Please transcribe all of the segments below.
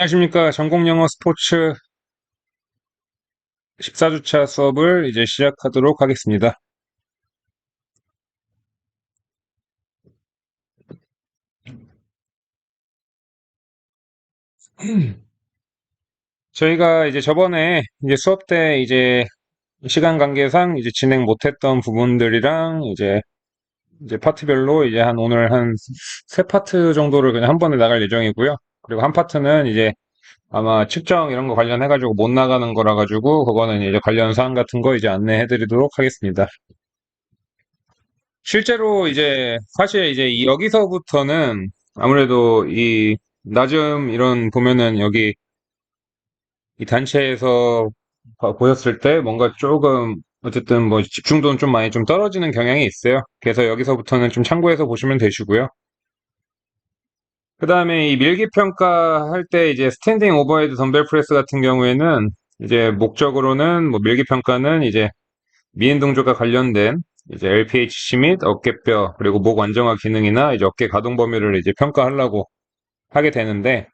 안녕하십니까. 전공영어 스포츠 14주차 수업을 이제 시작하도록 하겠습니다. 저희가 이제 저번에 이제 수업 때 이제 시간 관계상 이제 진행 못했던 부분들이랑 이제 파트별로 이제 오늘 한 세 파트 정도를 그냥 한 번에 나갈 예정이고요. 그리고 한 파트는 이제 아마 측정 이런 거 관련해가지고 못 나가는 거라 가지고 그거는 이제 관련 사항 같은 거 이제 안내해 드리도록 하겠습니다. 실제로 이제 사실 이제 여기서부터는 아무래도 이 낮음 이런 보면은 여기 이 단체에서 보였을 때 뭔가 조금 어쨌든 뭐 집중도는 좀 많이 좀 떨어지는 경향이 있어요. 그래서 여기서부터는 좀 참고해서 보시면 되시고요. 그 다음에 이 밀기 평가 할 때 이제 스탠딩 오버헤드 덤벨 프레스 같은 경우에는 이제 목적으로는 뭐 밀기 평가는 이제 미인 동작과 관련된 이제 LPHC 및 어깨뼈 그리고 목 안정화 기능이나 이제 어깨 가동 범위를 이제 평가하려고 하게 되는데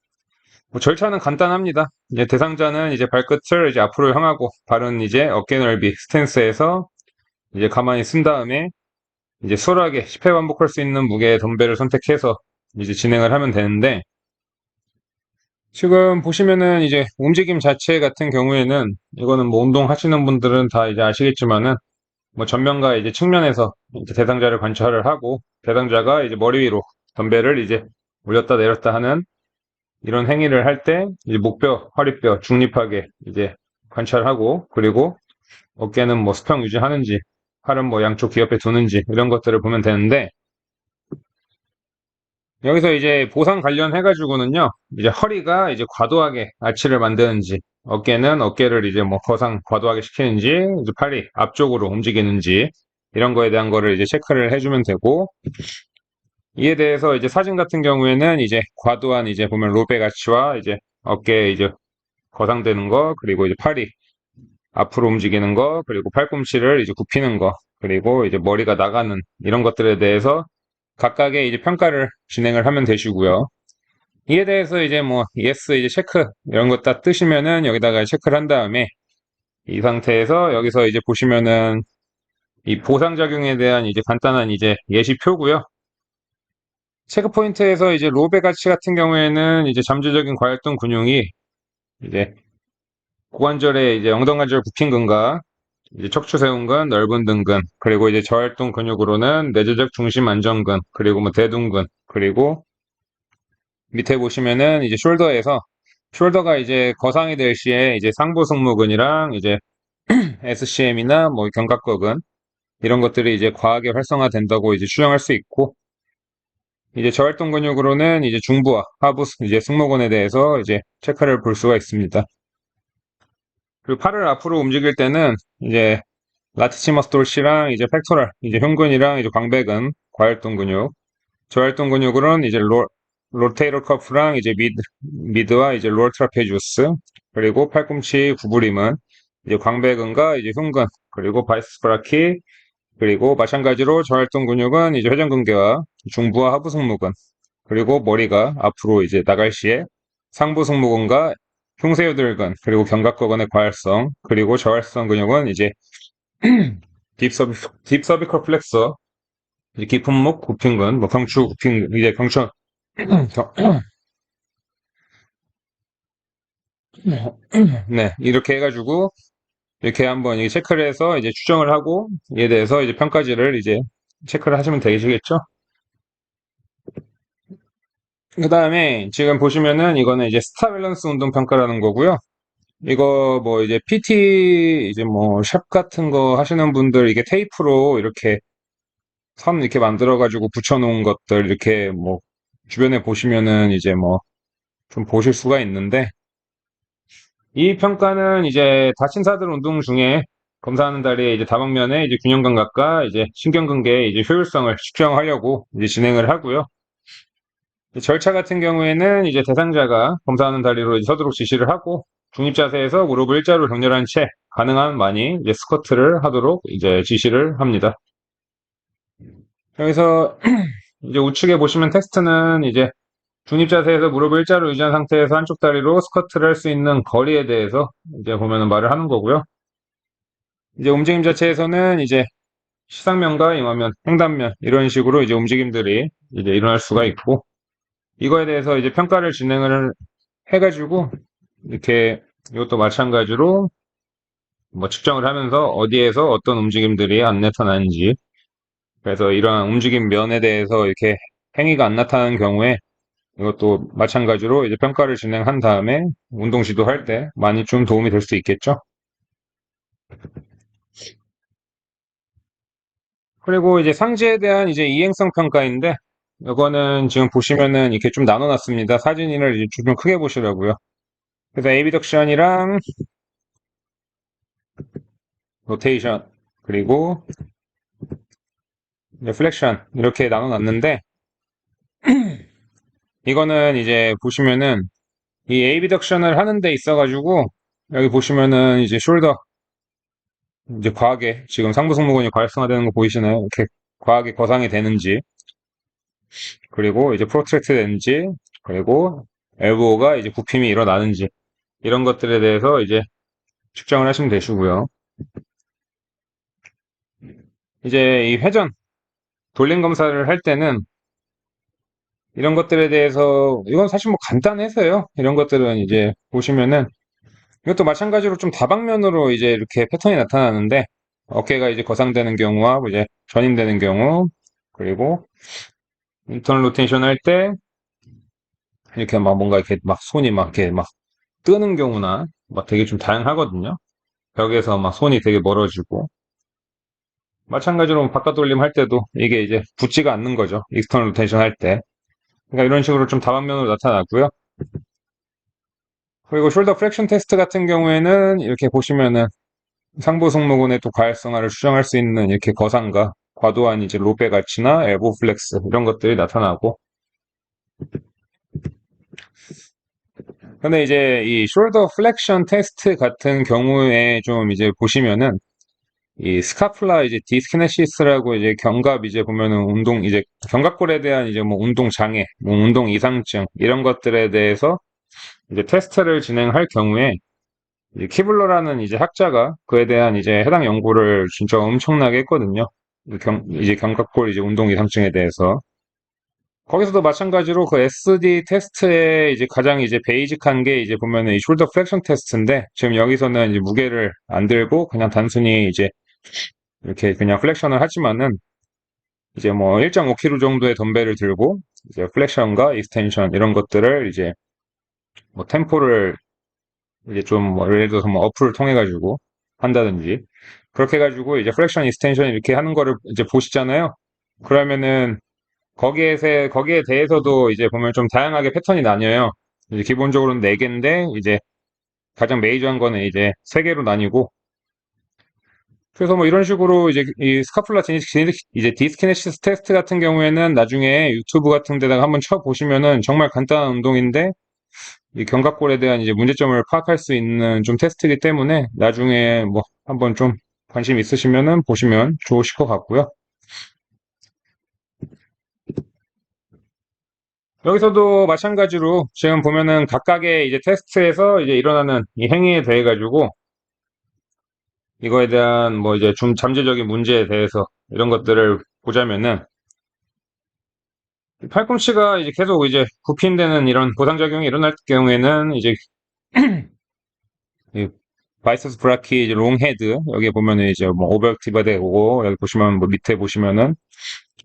뭐 절차는 간단합니다. 이제 대상자는 이제 발끝을 이제 앞으로 향하고 발은 이제 어깨 넓이 스탠스에서 이제 가만히 쓴 다음에 이제 수월하게 10회 반복할 수 있는 무게의 덤벨을 선택해서 이제 진행을 하면 되는데 지금 보시면은 이제 움직임 자체 같은 경우에는 이거는 뭐 운동하시는 분들은 다 이제 아시겠지만은 뭐 전면과 이제 측면에서 이제 대상자를 관찰을 하고 대상자가 이제 머리 위로 덤벨을 이제 올렸다 내렸다 하는 이런 행위를 할 때 이제 목뼈, 허리뼈 중립하게 이제 관찰하고 그리고 어깨는 뭐 수평 유지하는지 팔은 뭐 양쪽 귀 옆에 두는지 이런 것들을 보면 되는데 여기서 이제 보상 관련해 가지고는요 이제 허리가 이제 과도하게 아치를 만드는지 어깨는 어깨를 이제 뭐 거상 과도하게 시키는지 이제 팔이 앞쪽으로 움직이는지 이런 거에 대한 거를 이제 체크를 해주면 되고 이에 대해서 이제 사진 같은 경우에는 이제 과도한 이제 보면 로베 가치와 이제 어깨 이제 거상되는 거 그리고 이제 팔이 앞으로 움직이는 거 그리고 팔꿈치를 이제 굽히는 거 그리고 이제 머리가 나가는 이런 것들에 대해서 각각의 이제 평가를 진행을 하면 되시고요. 이에 대해서 이제 뭐 yes 이제 체크 이런 거 딱 뜨시면은 여기다가 체크를 한 다음에 이 상태에서 여기서 이제 보시면은 이 보상작용에 대한 이제 간단한 이제 예시표고요. 체크 포인트에서 이제 로베 가치 같은 경우에는 이제 잠재적인 과활동 근육이 이제 고관절에 이제 엉덩관절 굽힌근과 이제 척추세운근, 넓은 등근, 그리고 이제 저활동 근육으로는 내재적 중심 안정근, 그리고 뭐 대둔근, 그리고 밑에 보시면은 이제 숄더가 이제 거상이 될 시에 이제 상부 승모근이랑 이제 SCM이나 뭐 견갑거근 이런 것들이 이제 과하게 활성화된다고 이제 추정할 수 있고 이제 저활동 근육으로는 이제 중부와 하부 이제 승모근에 대해서 이제 체크를 볼 수가 있습니다. 그리고 팔을 앞으로 움직일 때는 이제 라티시머스 돌시랑 이제 팩토럴, 이제 흉근이랑 이제 광배근, 과활동 근육, 저활동 근육으로는 이제 로테이터 커프랑 이제 미드와 이제 로어 트라페지우스, 그리고 팔꿈치 구부림은 이제 광배근과 이제 흉근, 그리고 바이스 브라키, 그리고 마찬가지로 저활동 근육은 이제 회전근개와 중부와 하부 승모근, 그리고 머리가 앞으로 이제 나갈 시에 상부 승모근과 흉쇄유들근, 그리고 견갑거근의 과활성, 그리고 저활성 근육은 이제 딥서비컬 플렉서, 이제 깊은 목 굽힌근, 뭐 경추 굽힌, 이제 경추, 네, 이렇게 해가지고, 이렇게 한번 이게 체크를 해서 이제 추정을 하고, 이에 대해서 이제 평가지를 이제 체크를 하시면 되시겠죠? 그 다음에 지금 보시면은 이거는 이제 스타 밸런스 운동 평가라는 거고요. 이거 뭐 이제 PT 이제 뭐 샵 같은 거 하시는 분들 이게 테이프로 이렇게 선 이렇게 만들어 가지고 붙여 놓은 것들 이렇게 뭐 주변에 보시면은 이제 뭐 좀 보실 수가 있는데 이 평가는 이제 다친사들 운동 중에 검사하는 다리의 이제 다방면의 이제 균형 감각과 이제 신경근개의 이제 효율성을 측정하려고 이제 진행을 하고요. 절차 같은 경우에는 이제 대상자가 검사하는 다리로 이제 서도록 지시를 하고 중립 자세에서 무릎을 일자로 정렬한 채 가능한 많이 이제 스쿼트를 하도록 이제 지시를 합니다. 여기서 이제 우측에 보시면 텍스트는 이제 중립 자세에서 무릎을 일자로 유지한 상태에서 한쪽 다리로 스쿼트를 할 수 있는 거리에 대해서 이제 보면은 말을 하는 거고요. 이제 움직임 자체에서는 이제 시상면과 임하면, 횡단면 이런 식으로 이제 움직임들이 이제 일어날 수가 있고 이거에 대해서 이제 평가를 진행을 해가지고 이렇게 이것도 마찬가지로 뭐 측정을 하면서 어디에서 어떤 움직임들이 안 나타나는지 그래서 이러한 움직임 면에 대해서 이렇게 행위가 안 나타나는 경우에 이것도 마찬가지로 이제 평가를 진행한 다음에 운동 지도할 때 많이 좀 도움이 될 수 있겠죠. 그리고 이제 상지에 대한 이제 이행성 평가인데 이거는 지금 보시면은 이렇게 좀 나눠놨습니다. 사진을 이제 좀 크게 보시라고요. 그래서 에비덕션이랑 로테이션 그리고 플렉션 이렇게 나눠놨는데 이거는 이제 보시면은 이 에비덕션을 하는 데 있어가지고 여기 보시면은 이제 숄더 이제 과하게 지금 상부 승모근이 과활성화되는 거 보이시나요? 이렇게 과하게 거상이 되는지 그리고 이제 프로트랙트 되는지 그리고 엘보가 이제 굽힘이 일어나는지 이런 것들에 대해서 이제 측정을 하시면 되시고요. 이제 이 회전 돌림 검사를 할 때는 이런 것들에 대해서 이건 사실 뭐 간단해서요. 이런 것들은 이제 보시면은 이것도 마찬가지로 좀 다방면으로 이제 이렇게 패턴이 나타나는데 어깨가 이제 거상되는 경우와 이제 전인되는 경우 그리고 인터널 로테이션 할 때 이렇게 막 뭔가 이렇게 막 손이 막 이렇게 막 뜨는 경우나 막 되게 좀 다양하거든요. 벽에서 막 손이 되게 멀어지고 마찬가지로 바깥 돌림 할 때도 이게 이제 붙지가 않는 거죠. 익스터널 로테이션 할 때. 그러니까 이런 식으로 좀 다방면으로 나타나고요. 그리고 숄더 프랙션 테스트 같은 경우에는 이렇게 보시면은 상부 승모근의 또 과열성화를 추정할 수 있는 이렇게 거상과 과도한 이제 로베 가치나 엘보 플렉스 이런 것들이 나타나고 근데 이제 이 숄더 플렉션 테스트 같은 경우에 좀 이제 보시면은 이 스카플라 이제 디스키네시스라고 이제 견갑 이제 보면은 운동 이제 견갑골에 대한 이제 뭐 운동 장애, 뭐 운동 이상증 이런 것들에 대해서 이제 테스트를 진행할 경우에 이제 키블러라는 이제 학자가 그에 대한 이제 해당 연구를 진짜 엄청나게 했거든요. 이제 견갑골 이제 운동 이상증에 대해서. 거기서도 마찬가지로 그 SD 테스트의 이제 가장 이제 베이직한 게 이제 보면은 이 숄더 플렉션 테스트인데 지금 여기서는 이제 무게를 안 들고 그냥 단순히 이제 이렇게 그냥 플렉션을 하지만은 이제 뭐 1.5kg 정도의 덤벨을 들고 이제 플렉션과 익스텐션 이런 것들을 이제 뭐 템포를 이제 좀 뭐 예를 들어서 뭐 어플을 통해 가지고 한다든지 그렇게 해가지고 이제 플렉션 익스텐션 이렇게 하는 거를 이제 보시잖아요. 그러면은 거기에 대해서도 이제 보면 좀 다양하게 패턴이 나뉘어요. 이제 기본적으로는 4개인데 이제 가장 메이저한 거는 이제 3개로 나뉘고 그래서 뭐 이런 식으로 이제 이 스카풀라 이제 디스키네시스 테스트 같은 경우에는 나중에 유튜브 같은 데다가 한번 쳐보시면은 정말 간단한 운동인데 이 견갑골에 대한 이제 문제점을 파악할 수 있는 좀 테스트이기 때문에 나중에 뭐 한번 좀 관심 있으시면은 보시면 좋으실 것 같고요. 여기서도 마찬가지로 지금 보면은 각각의 이제 테스트에서 이제 일어나는 이 행위에 대해 가지고 이거에 대한 뭐 이제 좀 잠재적인 문제에 대해서 이런 것들을 보자면은 팔꿈치가 이제 계속 이제 굽힌되는 이런 부상작용이 일어날 경우에는 이제 이 바이세스 브라키 이제 롱 헤드 여기 보면은 이제 뭐 오버액티브가 되고 여기 보시면 뭐 밑에 보시면은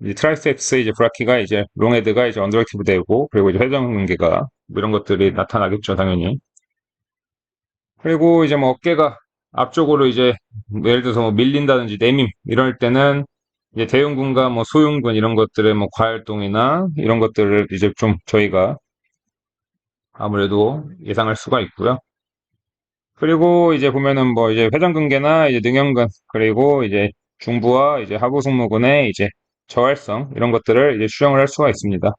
이제 트라이셉스 이제 브라키가 이제 롱 헤드가 이제 언더액티브 되고 그리고 이제 회전근개가 뭐 이런 것들이 나타나겠죠 당연히. 그리고 이제 뭐 어깨가 앞쪽으로 이제 뭐 예를 들어서 뭐 밀린다든지 내밈 이럴 때는 이제 대흉근과 뭐 소흉근 이런 것들의 뭐 과활동이나 이런 것들을 이제 좀 저희가 아무래도 예상할 수가 있고요. 그리고 이제 보면은 뭐 이제 회전근개나 이제 능형근 그리고 이제 중부와 이제 하부 승모근의 이제 저활성 이런 것들을 이제 추정을 할 수가 있습니다.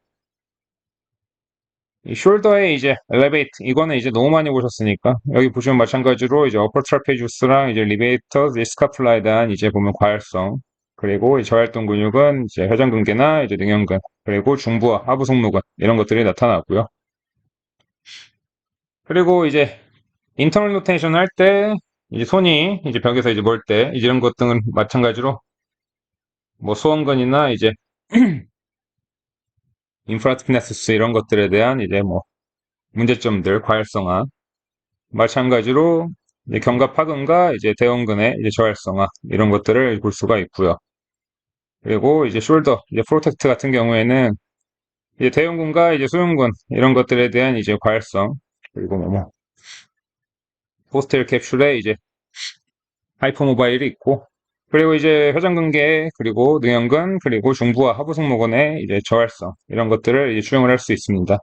이 숄더에 이제 엘리베이트 이거는 이제 너무 많이 보셨으니까 여기 보시면 마찬가지로 이제 어퍼 트라페지우스랑 이제 리베이터, 스카플라에 대한 이제 보면 과열성 그리고 이 저활동 근육은 이제 회전근개나 이제 능형근, 그리고 중부와 하부 승모근 이런 것들이 나타나고요. 그리고 이제 인터널 로테이션 할 때 이제 손이 이제 벽에서 이제 멀 때 이제 이런 것들은 마찬가지로 뭐 소원근이나 이제 인프라티피네시스 이런 것들에 대한 이제 뭐 문제점들, 과열성화 마찬가지로 이제 견갑하근과 이제 대형근의 이제 저활성화 이런 것들을 볼 수가 있고요. 그리고 이제 숄더, 이제 프로텍트 같은 경우에는 이제 대형근과 이제 소형근 이런 것들에 대한 이제 과열성 그리고 뭐 포스텔 캡슐에 이제 하이퍼모바일이 있고 그리고 이제 회전근개 그리고 능형근 그리고 중부와 하부 승모근의 이제 저활성 이런 것들을 이제 추정을 할 수 있습니다.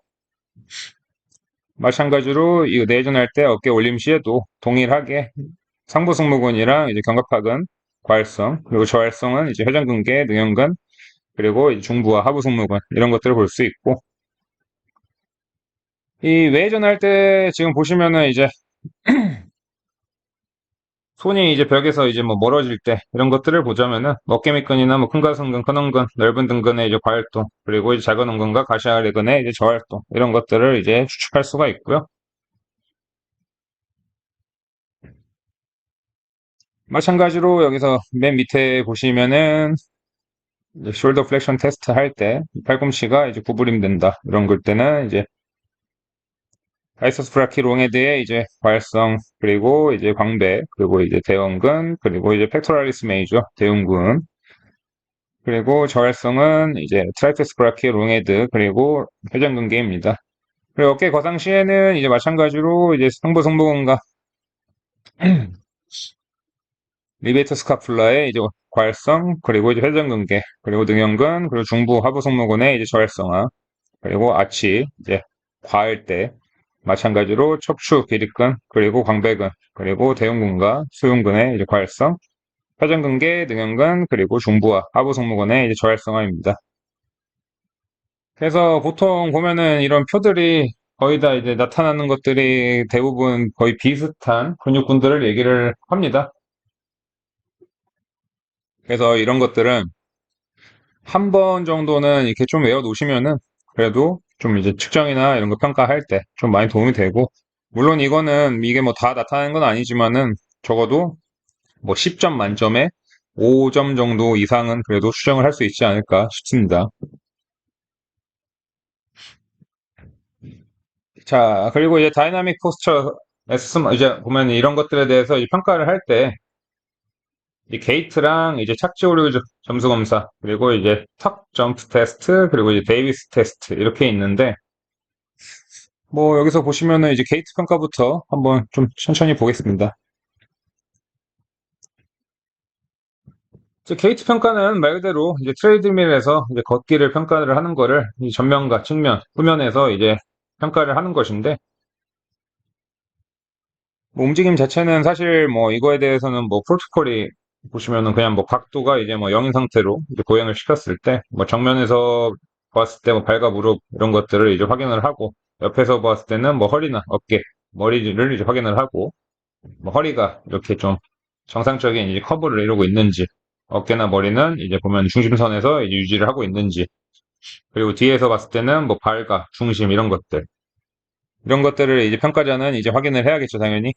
마찬가지로 이 내전할 때 어깨 올림 시에도 동일하게 상부 승모근이랑 이제 견갑하근 과열성 그리고 저활성은 이제 회전근개 능형근 그리고 이제 중부와 하부 승모근 이런 것들을 볼 수 있고 이 외전할 때 지금 보시면은 이제 손이 이제 벽에서 이제 뭐 멀어질 때 이런 것들을 보자면은 어깨밑근이나 뭐 큰가슴근, 큰엉근, 넓은 등근의 이제 과활동 그리고 이제 작은 엉근과 가시아래근의 이제 저활동 이런 것들을 이제 추측할 수가 있고요. 마찬가지로 여기서 맨 밑에 보시면은 이제 숄더 플렉션 테스트 할 때 팔꿈치가 이제 구부림 된다 이런 걸 때는 이제 바이서스 브라키롱헤드의 이제 과열성 그리고 이제 광배 그리고 이제 대형근 그리고 이제 팩토라리스 메이저 대흉근 그리고 저활성은 이제 트라이패스 브라키 롱헤드 그리고 회전근개입니다. 그리고 어깨 거상 시에는 이제 마찬가지로 이제 상부 승모근과 리베이터 스카플라의 이제 과열성 그리고 이제 회전근개 그리고 능형근 그리고 중부 하부 승모근의 이제 저활성화 그리고 아치 이제 과할 때 마찬가지로 척추 비립근 그리고 광배근 그리고 대흉근과 수흉근의 이제 과열성 회전근개 능형근 그리고 중부와 하부 승모근의 이제 저활성화입니다. 그래서 보통 보면은 이런 표들이 거의 다 이제 나타나는 것들이 대부분 거의 비슷한 근육군들을 얘기를 합니다. 그래서 이런 것들은 한 번 정도는 이렇게 좀 외워 놓으시면은 그래도 좀 이제 측정이나 이런 거 평가할 때 좀 많이 도움이 되고, 물론 이거는 이게 뭐 다 나타나는 건 아니지만은 적어도 뭐 10점 만점에 5점 정도 이상은 그래도 수정을 할 수 있지 않을까 싶습니다. 자, 그리고 이제 다이나믹 포스처 이제 보면 이런 것들에 대해서 이제 평가를 할 때, 이 게이트랑 이제 착지 오류 점수 검사, 그리고 이제 턱 점프 테스트, 그리고 이제 데이비스 테스트, 이렇게 있는데, 뭐 여기서 보시면은 이제 게이트 평가부터 한번 좀 천천히 보겠습니다. 이제 게이트 평가는 말 그대로 이제 트레이드밀에서 이제 걷기를 평가를 하는 거를 이 전면과 측면, 후면에서 이제 평가를 하는 것인데, 뭐 움직임 자체는 사실 뭐 이거에 대해서는 뭐 프로토콜이 보시면은 그냥 뭐 각도가 이제 뭐 0인 상태로 이제 보행을 시켰을 때 뭐 정면에서 봤을 때 뭐 발과 무릎 이런 것들을 이제 확인을 하고 옆에서 봤을 때는 뭐 허리나 어깨, 머리를 이제 확인을 하고 뭐 허리가 이렇게 좀 정상적인 이제 커브를 이루고 있는지 어깨나 머리는 이제 보면 중심선에서 이제 유지를 하고 있는지 그리고 뒤에서 봤을 때는 뭐 발과 중심 이런 것들을 이제 평가자는 이제 확인을 해야겠죠, 당연히.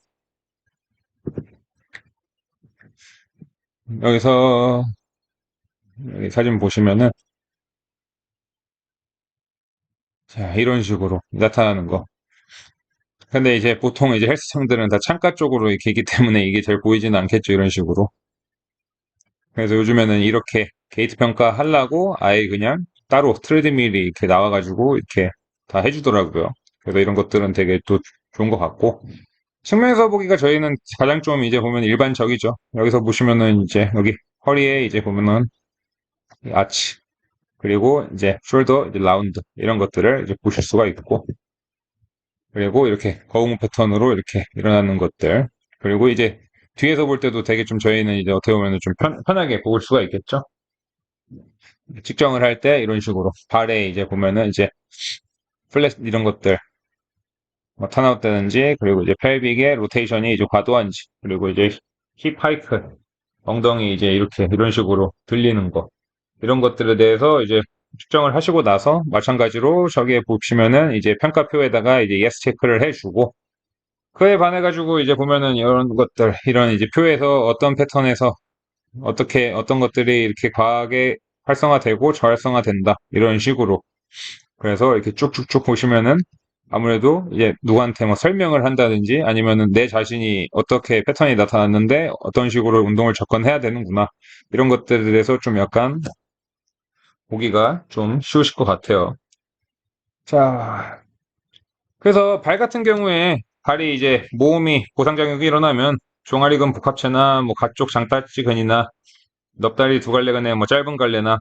여기서 여기 사진 보시면은 자, 이런 식으로 나타나는 거. 근데 이제 보통 이제 헬스장들은 다 창가 쪽으로 이렇게 있기 때문에 이게 잘 보이지는 않겠죠, 이런 식으로. 그래서 요즘에는 이렇게 게이트 평가 하려고 아예 그냥 따로 트레드밀이 이렇게 나와가지고 이렇게 다 해주더라고요. 그래서 이런 것들은 되게 또 좋은 것 같고. 측면에서 보기가 저희는 가장 좀 이제 보면 일반적이죠. 여기서 보시면은 이제 여기 허리에 이제 보면은 이 아치, 그리고 이제 숄더, 이제 라운드 이런 것들을 이제 보실 수가 있고 그리고 이렇게 거울 패턴으로 이렇게 일어나는 것들 그리고 이제 뒤에서 볼 때도 되게 좀 저희는 이제 어떻게 보면 좀 편하게 볼 수가 있겠죠. 측정을 할 때 이런 식으로 발에 이제 보면은 이제 플랫 이런 것들 뭐 턴아웃 되는지 그리고 이제 펠빅의 로테이션이 이제 과도한지 그리고 이제 힙 하이크 엉덩이 이제 이렇게 이런 식으로 들리는 거 이런 것들에 대해서 이제 측정을 하시고 나서 마찬가지로 저기에 보시면은 이제 평가표에다가 이제 예스 체크를 해주고 그에 반해 가지고 이제 보면은 이런 것들 이런 이제 표에서 어떤 패턴에서 어떻게 어떤 것들이 이렇게 과하게 활성화되고 저활성화된다 이런 식으로 그래서 이렇게 쭉쭉쭉 보시면은 아무래도 이제 누구한테 뭐 설명을 한다든지 아니면은 내 자신이 어떻게 패턴이 나타났는데 어떤 식으로 운동을 접근해야 되는구나. 이런 것들에 대해서 좀 약간 보기가 좀 쉬우실 것 같아요. 자, 그래서 발 같은 경우에 발이 이제 모음이 보상작용이 일어나면 종아리근 복합체나 뭐 가쪽 장따지근이나 넙다리 두 갈래근의 뭐 짧은 갈래나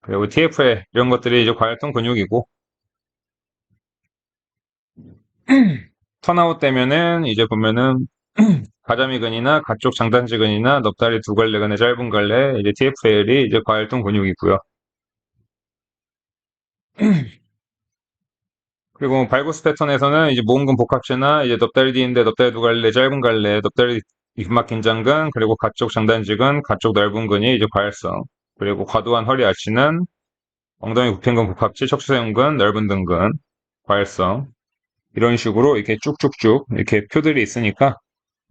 그리고 TFL 이런 것들이 이제 과활동 근육이고 턴아웃 되면은 이제 보면은 가자미근이나 가쪽 장단지근이나 넙다리 두 갈래근의 짧은 갈래 이제 TFL이 이제 과활동 근육이고요. 그리고 발구스 패턴에서는 이제 모음근 복합체나 이제 넙다리 뒤인데 넙다리 두 갈래 짧은 갈래 넙다리 입막 긴장근 그리고 가쪽 장단지근 가쪽 넓은 근이 이제 과활성 그리고 과도한 허리 아치는 엉덩이 굽힌근 복합체 척추세운근 넓은 등근 과활성 이런 식으로 이렇게 쭉쭉쭉 이렇게 표들이 있으니까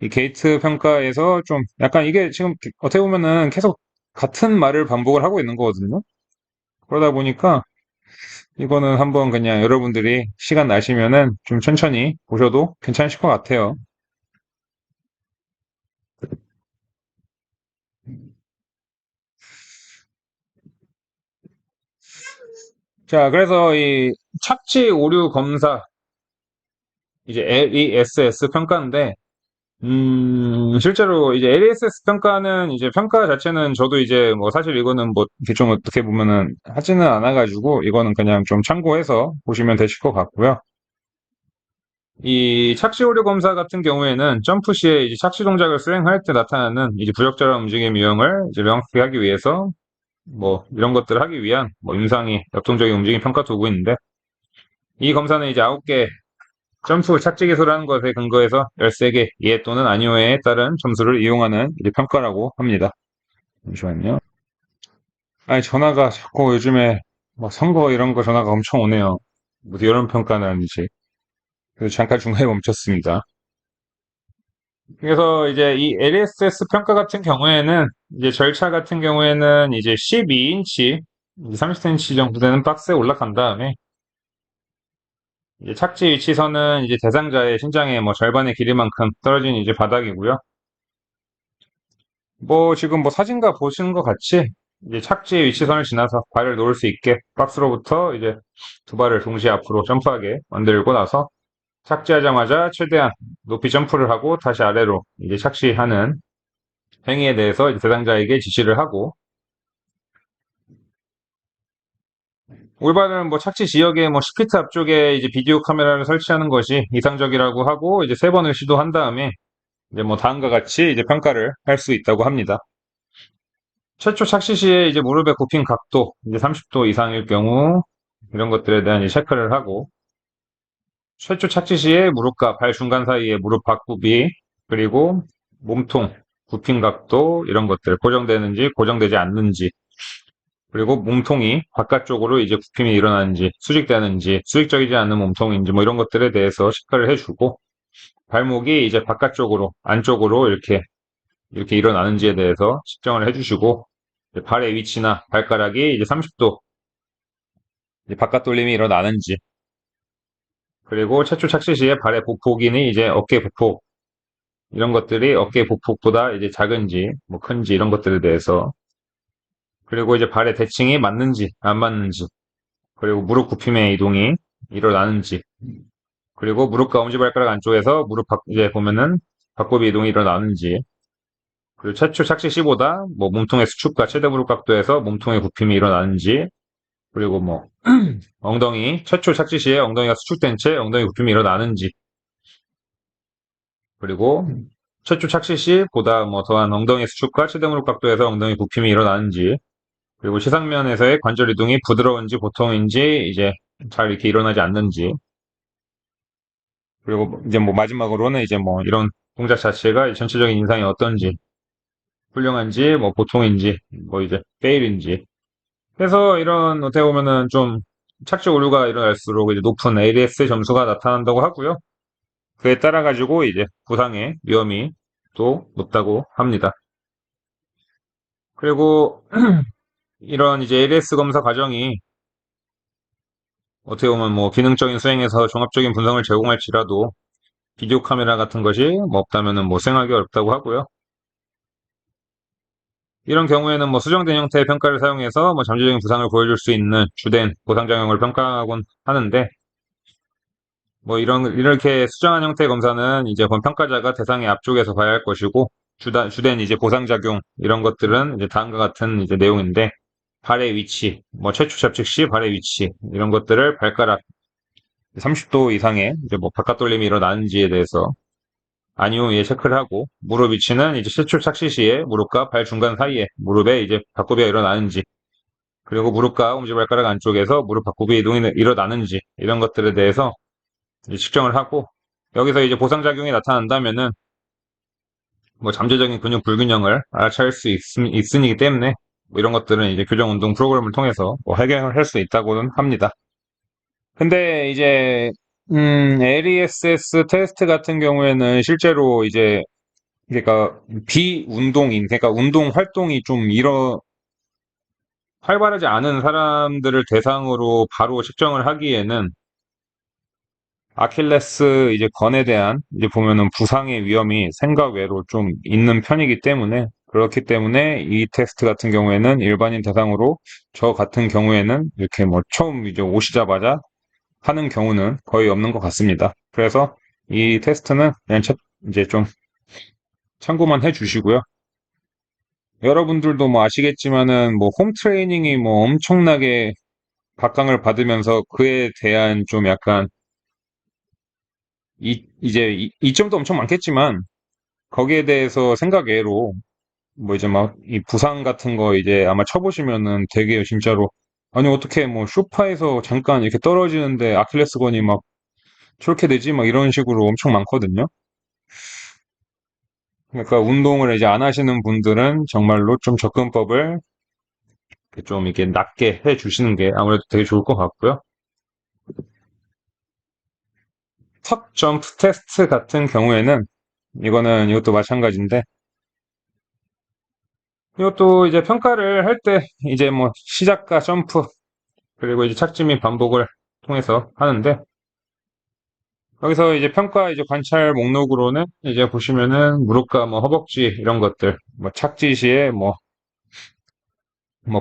이 게이트 평가에서 좀 약간 이게 지금 어떻게 보면은 계속 같은 말을 반복을 하고 있는 거거든요. 그러다 보니까 이거는 한번 그냥 여러분들이 시간 나시면은 좀 천천히 보셔도 괜찮으실 것 같아요. 자, 그래서 이 착지 오류 검사 이제 LESS 평가인데 실제로 이제 LESS 평가는 이제 평가 자체는 저도 이제 뭐 사실 이거는 뭐 이렇게 좀 어떻게 보면은 하지는 않아가지고 이거는 그냥 좀 참고해서 보시면 되실 것 같고요. 이 착시 오류 검사 같은 경우에는 점프 시에 이제 착시 동작을 수행할 때 나타나는 이제 부적절한 움직임 유형을 이제 명확히 하기 위해서 뭐 이런 것들을 하기 위한 뭐 임상이 역동적인 움직임 평가 도구인데 이 검사는 이제 9개 점프 착지 기술하는 것에 근거해서 13개 예 또는 아니오에 따른 점수를 이용하는 이제 평가라고 합니다. 잠시만요. 아니 전화가 자꾸 요즘에 뭐 선거 이런 거 전화가 엄청 오네요. 뭐 이런 평가는 아니지. 그래서 잠깐 중간에 멈췄습니다. 그래서 이제 이 LSS 평가 같은 경우에는 이제 절차 같은 경우에는 이제 12인치, 30cm 정도 되는 박스에 올라간 다음에 이제 착지 위치선은 이제 대상자의 신장의 뭐 절반의 길이만큼 떨어진 이제 바닥이고요. 뭐 지금 뭐 사진과 보시는 것 같이 이제 착지 위치선을 지나서 발을 놓을 수 있게 박스로부터 이제 두 발을 동시에 앞으로 점프하게 만들고 나서 착지하자마자 최대한 높이 점프를 하고 다시 아래로 이제 착지하는 행위에 대해서 이제 대상자에게 지시를 하고 올바른 뭐 착지 지역에 뭐 10피트 앞쪽에 이제 비디오 카메라를 설치하는 것이 이상적이라고 하고 이제 3번을 시도한 다음에 이제 뭐 다음과 같이 이제 평가를 할 수 있다고 합니다. 최초 착시 시에 이제 무릎의 굽힌 각도 이제 30도 이상일 경우 이런 것들에 대한 이제 체크를 하고 최초 착지 시에 무릎과 발 중간 사이에 무릎 박굽이 그리고 몸통 굽힌 각도 이런 것들 고정되는지 고정되지 않는지 그리고 몸통이 바깥쪽으로 이제 굽힘이 일어나는지 수직되는지 수직적이지 않은 몸통인지 뭐 이런 것들에 대해서 체크를 해주고 발목이 이제 바깥쪽으로 안쪽으로 이렇게 일어나는지에 대해서 측정을 해주시고 발의 위치나 발가락이 이제 30도 바깥 돌림이 일어나는지 그리고 최초 착시 시에 발의 보폭인이 이제 어깨 보폭 이런 것들이 어깨 보폭보다 이제 작은지 뭐 큰지 이런 것들에 대해서 그리고 이제 발의 대칭이 맞는지 안 맞는지 그리고 무릎 굽힘의 이동이 일어나는지 그리고 무릎과 엄지발가락 안쪽에서 이제 보면은 박굽이 이동이 일어나는지 그리고 최초 착시 시보다 뭐 몸통의 수축과 최대 무릎 각도에서 몸통의 굽힘이 일어나는지 그리고 뭐 엉덩이 최초 착지 시에 엉덩이가 수축된 채 엉덩이 굽힘이 일어나는지 그리고 최초 착시 시보다 뭐 더한 엉덩이 수축과 최대 무릎 각도에서 엉덩이 굽힘이 일어나는지 그리고 시상면에서의 관절 이동이 부드러운지 보통인지 이제 잘 이렇게 일어나지 않는지 그리고 이제 뭐 마지막으로는 이제 뭐 이런 동작 자체가 전체적인 인상이 어떤지 훌륭한지, 뭐 보통인지, 뭐 이제 페일인지. 그래서 이런 어떻게 보면은 좀 착지 오류가 일어날수록 이제 높은 ADS 점수가 나타난다고 하고요. 그에 따라 가지고 이제 부상의 위험이 또 높다고 합니다. 그리고 이런 이제 ADS 검사 과정이 어떻게 보면 뭐 기능적인 수행에서 종합적인 분석을 제공할지라도 비디오 카메라 같은 것이 뭐 없다면은 뭐 수행하기 어렵다고 하고요. 이런 경우에는 뭐 수정된 형태의 평가를 사용해서 뭐 잠재적인 부상을 보여줄 수 있는 주된 보상 작용을 평가하곤 하는데 뭐 이렇게 수정한 형태의 검사는 이제 본 평가자가 대상의 앞쪽에서 봐야 할 것이고 주된 이제 보상 작용 이런 것들은 이제 다음과 같은 이제 내용인데 발의 위치, 뭐 최초 접촉 시 발의 위치 이런 것들을 발가락 30도 이상의 이제 뭐 바깥 돌림이 일어나는지에 대해서 아니오 예 체크를 하고 무릎 위치는 이제 최초 착시 시에 무릎과 발 중간 사이에 무릎에 이제 바꾸비가 일어나는지 그리고 무릎과 엄지발가락 안쪽에서 무릎 바꾸비 이동이 일어나는지 이런 것들에 대해서 이제 측정을 하고 여기서 이제 보상작용이 나타난다면은 뭐 잠재적인 근육 불균형을 알아차릴 수 있으니 때문에 뭐 이런 것들은 이제 교정 운동 프로그램을 통해서 뭐 해결을 할 수 있다고는 합니다. 근데 이제 LESS 테스트 같은 경우에는 실제로 이제 그러니까 비운동인 그러니까 운동 활동이 좀 활발하지 않은 사람들을 대상으로 바로 측정을 하기에는 아킬레스 이제 건에 대한 이제 보면은 부상의 위험이 생각 외로 좀 있는 편이기 때문에 그렇기 때문에 이 테스트 같은 경우에는 일반인 대상으로 저 같은 경우에는 이렇게 뭐 처음 이제 오시자마자 하는 경우는 거의 없는 것 같습니다. 그래서 이 테스트는 그냥 이제 좀 참고만 해주시고요. 여러분들도 뭐 아시겠지만은 뭐 홈 트레이닝이 뭐 엄청나게 각광을 받으면서 그에 대한 좀 약간 이제 이점도 엄청 많겠지만 거기에 대해서 생각 외로 뭐 이제 막 이 부상 같은 거 이제 아마 쳐보시면은 되게 진짜로 아니 어떻게 뭐 소파에서 잠깐 이렇게 떨어지는데 아킬레스건이 막 저렇게 되지? 막 이런 식으로 엄청 많거든요. 그러니까 운동을 이제 안 하시는 분들은 정말로 좀 접근법을 좀 이렇게 낮게 해 주시는 게 아무래도 되게 좋을 것 같고요. 턱 점프 테스트 같은 경우에는 이것도 마찬가지인데 이것도 이제 평가를 할 때 이제 뭐 시작과 점프 그리고 이제 착지 및 반복을 통해서 하는데 여기서 이제 평가 이제 관찰 목록으로는 이제 보시면은 무릎과 뭐 허벅지 이런 것들 뭐 착지 시에 뭐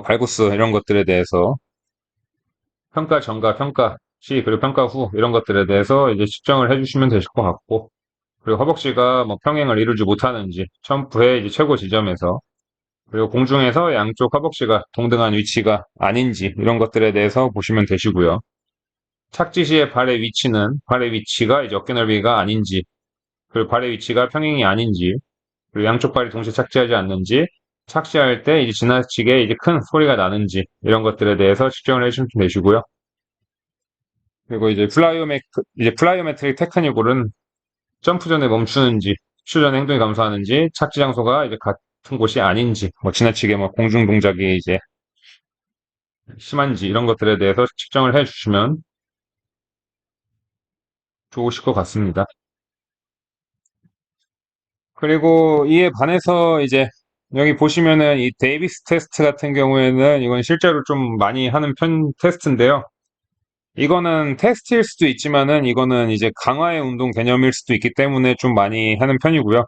발구스 이런 것들에 대해서 평가 전과 평가 시 그리고 평가 후 이런 것들에 대해서 이제 측정을 해주시면 되실 것 같고 그리고 허벅지가 뭐 평행을 이루지 못하는지 점프의 이제 최고 지점에서 그리고 공중에서 양쪽 허벅지가 동등한 위치가 아닌지 이런 것들에 대해서 보시면 되시고요. 착지 시의 발의 위치가 이제 어깨 넓이가 아닌지 그리고 발의 위치가 평행이 아닌지 그리고 양쪽 발이 동시에 착지하지 않는지 착지할 때 이제 지나치게 이제 큰 소리가 나는지 이런 것들에 대해서 측정을 해주시면 되시고요. 그리고 이제 플라이오메트릭 테크닉으로는 점프 전에 멈추는지, 추 전에 행동이 감소하는지, 착지 장소가 이제 같은 곳이 아닌지, 뭐 지나치게 뭐 공중 동작이 이제 심한지 이런 것들에 대해서 측정을 해주시면 좋으실 것 같습니다. 그리고 이에 반해서 이제 여기 보시면은 이 데이비스 테스트 같은 경우에는 이건 실제로 좀 많이 하는 편 테스트인데요. 이거는 테스트일 수도 있지만은 이거는 이제 강화의 운동 개념일 수도 있기 때문에 좀 많이 하는 편이고요.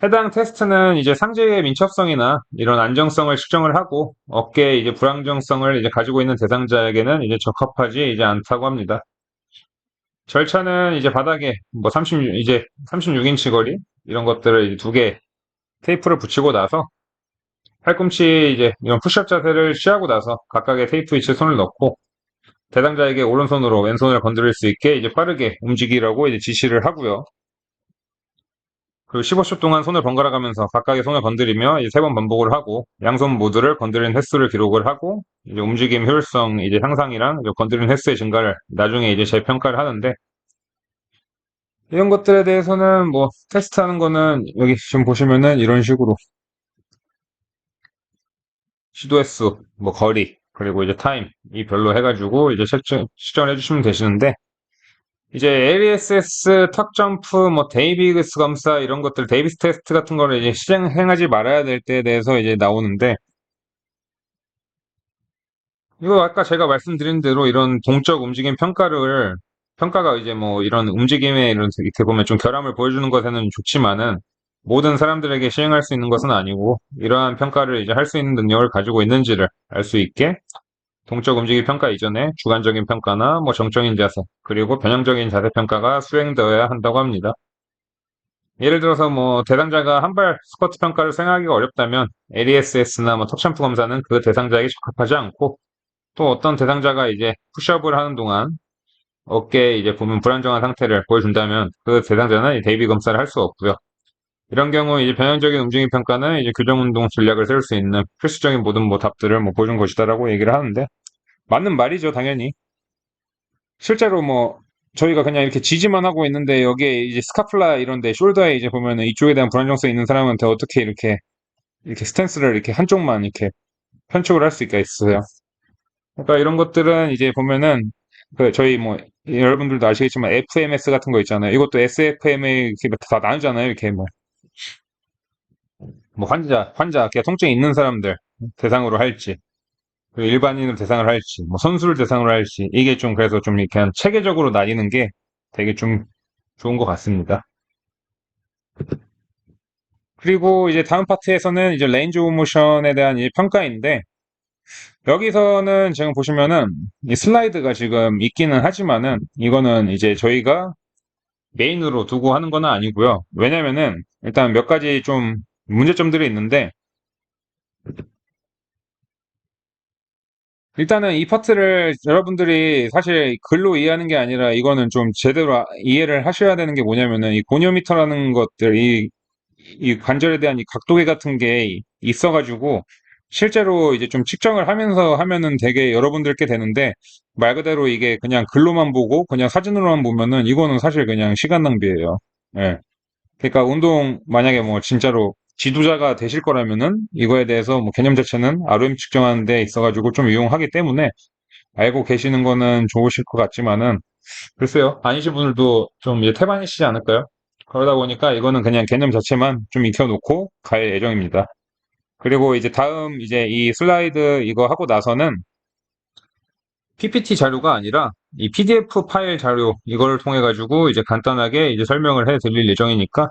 해당 테스트는 이제 상체의 민첩성이나 이런 안정성을 측정을 하고 어깨의 이제 불안정성을 이제 가지고 있는 대상자에게는 이제 적합하지 이제 않다고 합니다. 절차는 이제 바닥에 뭐 36인치 거리 이런 것들을 이제 두 개 테이프를 붙이고 나서 팔꿈치 이제 이런 푸시업 자세를 취하고 나서 각각의 테이프 위치에 손을 넣고 대상자에게 오른손으로 왼손을 건드릴 수 있게 이제 빠르게 움직이라고 이제 지시를 하고요. 그리고 15초 동안 손을 번갈아 가면서 각각의 손을 건드리며 이제 세 번 반복을 하고 양손 모두를 건드리는 횟수를 기록을 하고 이제 움직임 효율성 이제 향상이랑 이제 건드리는 횟수의 증가를 나중에 이제 재평가를 하는데 이런 것들에 대해서는 뭐 테스트하는 거는 여기 지금 보시면은 이런 식으로 시도 횟수, 뭐 거리, 그리고 이제 타임, 이 별로 해가지고 이제 측정해 주시면 되시는데, 이제 LESS, 턱 점프, 뭐 데이비스 검사 이런 것들, 데이비스 테스트 같은 거를 이제 시행하지 말아야 될 때에 대해서 이제 나오는데, 이거 아까 제가 말씀드린 대로 이런 동적 움직임 평가가 이제 뭐 이런 움직임에 이렇게 보면 좀 결함을 보여주는 것에는 좋지만은, 모든 사람들에게 시행할 수 있는 것은 아니고, 이러한 평가를 이제 할 수 있는 능력을 가지고 있는지를 알 수 있게, 동적 움직임 평가 이전에 주관적인 평가나 뭐 정적인 자세, 그리고 변형적인 자세 평가가 수행되어야 한다고 합니다. 예를 들어서 뭐 대상자가 한 발 스쿼트 평가를 수행하기가 어렵다면 LESS나 뭐 턱점프 검사는 그 대상자에게 적합하지 않고, 또 어떤 대상자가 이제 푸시업을 하는 동안 어깨에 이제 보면 불안정한 상태를 보여준다면 그 대상자는 이 대비 검사를 할 수 없고요. 이런 경우 이제 변형적인 움직임 평가는 이제 교정 운동 전략을 세울 수 있는 필수적인 모든 뭐 답들을 뭐 보여준 것이다라고 얘기를 하는데, 맞는 말이죠, 당연히. 실제로 뭐 저희가 그냥 이렇게 지지만 하고 있는데 여기에 이제 스카플라 이런데 숄더에 이제 보면은 이쪽에 대한 불안정성 있는 사람한테 어떻게 이렇게 스탠스를 이렇게 한쪽만 이렇게 편축을 할 수가 있어요. 그러니까 이런 것들은 이제 보면은 그 저희 뭐 여러분들도 아시겠지만 FMS 같은 거 있잖아요. 이것도 SFMA 이렇게 다 나누잖아요. 이렇게 뭐 환자, 그냥 통증이 있는 사람들 대상으로 할지, 그리고 일반인을 대상으로 할지, 뭐 선수를 대상으로 할지, 이게 좀 그래서 좀 이렇게 한 체계적으로 나뉘는 게 되게 좀 좋은 것 같습니다. 그리고 이제 다음 파트에서는 이제 레인지 오브 모션에 대한 이제 평가인데, 여기서는 지금 보시면은 이 슬라이드가 지금 있기는 하지만은 이거는 이제 저희가 메인으로 두고 하는 건 아니고요. 왜냐면은 일단 몇 가지 좀 문제점들이 있는데, 일단은 이 파트를 여러분들이 사실 글로 이해하는 게 아니라 이거는 좀 제대로 이해를 하셔야 되는 게 뭐냐면은 이 고뇨미터라는 것들, 이 관절에 대한 이 각도계 같은 게 있어가지고 실제로 이제 좀 측정을 하면서 하면은 되게 여러분들께 되는데, 말 그대로 이게 그냥 글로만 보고 그냥 사진으로만 보면은 이거는 사실 그냥 시간 낭비예요. 예. 그러니까 운동 만약에 뭐 진짜로 지도자가 되실 거라면은 이거에 대해서 뭐 개념 자체는 ROM 측정하는 데 있어가지고 좀 유용하기 때문에 알고 계시는 거는 좋으실 것 같지만은, 글쎄요, 아니신 분들도 좀 이제 태반이시지 않을까요? 그러다 보니까 이거는 그냥 개념 자체만 좀 익혀놓고 갈 예정입니다. 그리고 이제 다음 이제 이 슬라이드 이거 하고 나서는 PPT 자료가 아니라 이 PDF 파일 자료 이거를 통해 가지고 이제 간단하게 이제 설명을 해 드릴 예정이니까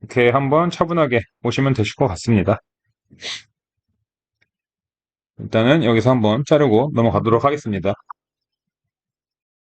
이렇게 한번 차분하게 보시면 되실 것 같습니다. 일단은 여기서 한번 자르고 넘어가도록 하겠습니다.